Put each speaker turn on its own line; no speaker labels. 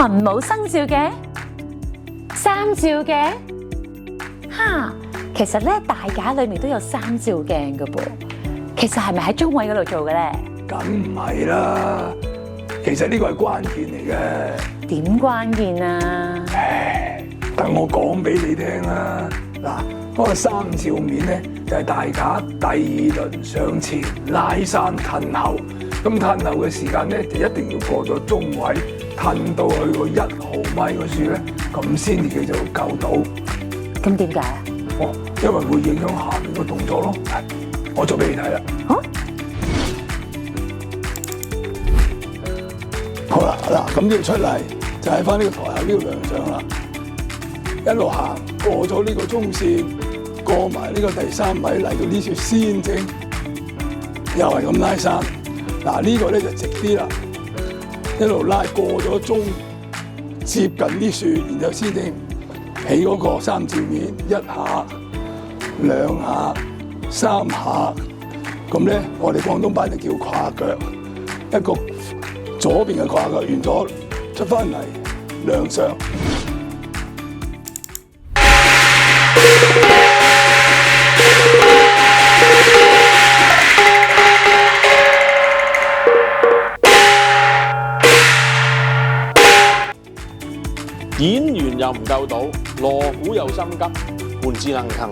文武生肖嘅三照嘅，其實咧大架裏面都有三照鏡噶噃。其實係咪喺中位嗰度做嘅咧？
梗唔係啦，其實呢個係關鍵嚟嘅。
點關鍵啊？
等我講俾你聽啦。嗱，嗰個三照面咧就係大架第二輪上前拉山褪後，咁褪後嘅時間咧就一定要過咗中位，褪到去個1毫米個處咧，咁先至叫做夠到。
咁點解啊？
因為會影響下面個動作咯。我做俾你睇啦。好啦，嗱，咁要出嚟就喺翻呢個台下呢個亮相啦，一路行過咗呢個中線，過埋呢個第3米嚟到呢處先整，又係咁拉山。嗱，呢個咧就直啲啦，一路拉過咗中，接近啲樹，然後先整起嗰個三照面，一下、兩下、3下，咁咧我哋廣東版就叫跨腳，一個左邊嘅跨腳完咗，出翻嚟亮相。
演員又唔夠到，鑼鼓又心急，換智能騰